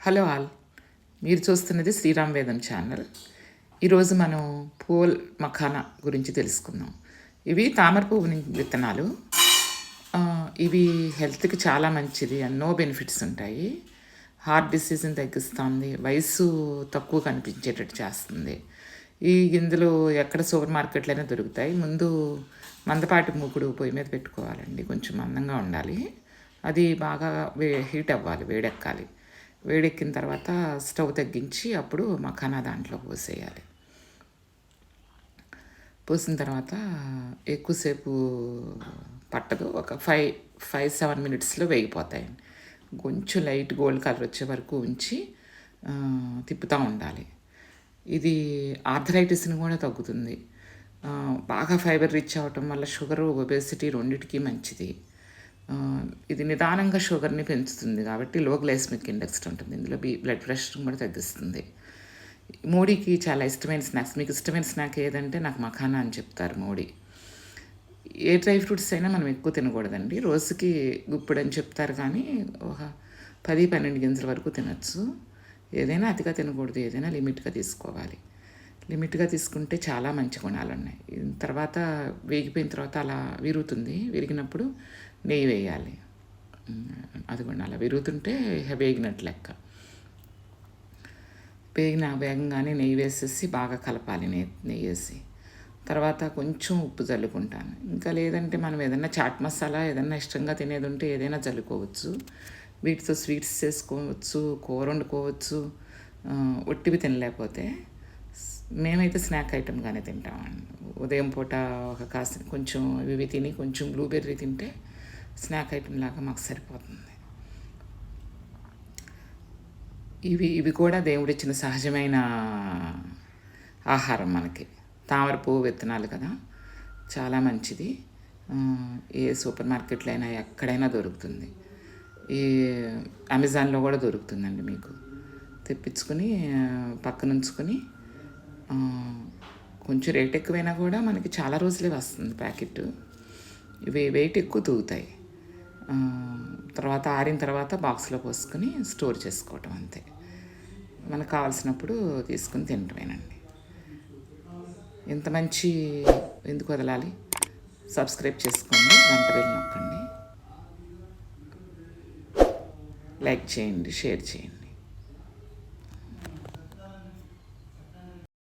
Hello all, మీరు చూస్తున్నది శ్రీరామ్ వేదం ఛానల్. ఈరోజు మనం పూల్ మఖానా గురించి తెలుసుకుందాం. ఇవి తామర పువ్వు విత్తనాలు. ఇవి హెల్త్కి చాలా మంచిది, ఎన్నో బెనిఫిట్స్ ఉంటాయి. హార్ట్ డిసీజ్ని తగ్గిస్తుంది, వయసు తక్కువ కనిపించేటట్టు చేస్తుంది. ఈ గింజలు ఎక్కడ సూపర్ మార్కెట్లైనా దొరుకుతాయి. ముందు మందపాటి మూకుడు పొయ్యి మీద పెట్టుకోవాలండి, కొంచెం మందంగా ఉండాలి. అది బాగా హీట్ అవ్వాలి, వేడెక్కాలి. వేడెక్కిన తర్వాత స్టవ్ తగ్గించి అప్పుడు మఖానా దాంట్లో పోసేయాలి. పోసిన తర్వాత ఎక్కువసేపు పట్టదు, ఒక 5-7 మినిట్స్లో వేగిపోతాయి. కొంచెం లైట్ గోల్డ్ కలర్ వచ్చే వరకు ఉంచి తిప్పుతూ ఉండాలి. ఇది ఆర్థరైటిస్ని కూడా తగ్గుతుంది. బాగా ఫైబర్ రిచ్ అవ్వటం వల్ల షుగరు, ఒబేసిటీ రెండిటికి మంచిది. ఇది నిదానంగా షుగర్ని పెంచుతుంది కాబట్టి లో గ్లైసెమిక్ ఇండెక్స్ ఉంటుంది. ఇందులో బ్లడ్ ప్రెషర్ కూడా తగ్గిస్తుంది. మోడీకి చాలా ఇష్టమైన స్నాక్స్. మీకు ఇష్టమైన స్నాక్ ఏదంటే నాకు మఖానా అని చెప్తారు మోడీ. ఏ డ్రై ఫ్రూట్స్ అయినా మనం ఎక్కువ తినకూడదండి. రోజుకి గుప్పుడు అని చెప్తారు, కానీ ఒక 10-12 గింజల వరకు తినచ్చు. ఏదైనా అతిగా తినకూడదు, ఏదైనా లిమిట్గా తీసుకోవాలి. లిమిట్గా తీసుకుంటే చాలా మంచి గుణాలు ఉన్నాయి. తర్వాత వేగిపోయిన తర్వాత అలా విరుగుతుంది. విరిగినప్పుడు నెయ్యి వేయాలి. అది కూడా అలా విరుగుతుంటే వేగినట్టు లెక్క. వేగంగానే నెయ్యి వేసేసి బాగా కలపాలి. నెయ్యి వేసి తర్వాత కొంచెం ఉప్పు చల్లుకుంటాను. ఇంకా లేదంటే మనం ఏదైనా చాట్ మసాలా ఏదైనా ఇష్టంగా తినేది ఉంటే ఏదైనా చల్లుకోవచ్చు. వీటితో స్వీట్స్ చేసుకోవచ్చు, కూర వండుకోవచ్చు. ఒట్టివి తినలేకపోతే మేమైతే స్నాక్ ఐటమ్గానే తింటామండి. ఉదయం పూట కొంచెం ఇవి తిని కొంచెం బ్లూబెర్రీ తింటే స్నాక్ ఐటమ్ లాగా మాకు సరిపోతుంది. ఇవి కూడా దేవుడిచ్చిన సహజమైన ఆహారం మనకి. తామర పువ్వు విత్తనాలు కదా, చాలా మంచిది. ఏ సూపర్ మార్కెట్లో అయినా ఎక్కడైనా దొరుకుతుంది. ఈ అమెజాన్లో కూడా దొరుకుతుందండి. మీకు తెప్పించుకొని పక్కన ఉంచుకొని, కొంచెం రేట్ ఎక్కువైనా కూడా మనకి చాలా రోజులే వస్తుంది ప్యాకెట్. ఇవి వెయిట్ ఎక్కువ తూగుతాయి. తర్వాత ఆరిన తర్వాత బాక్స్లో పోసుకొని స్టోర్ చేసుకోవటం అంతే. మనకు కావాల్సినప్పుడు తీసుకుని తినటమేనండి. ఇంత మంచి ఎందుకు వదలాలి? సబ్స్క్రైబ్ చేసుకోండి, గంట బెల్ నొక్కండి, లైక్ చేయండి, షేర్ చేయండి.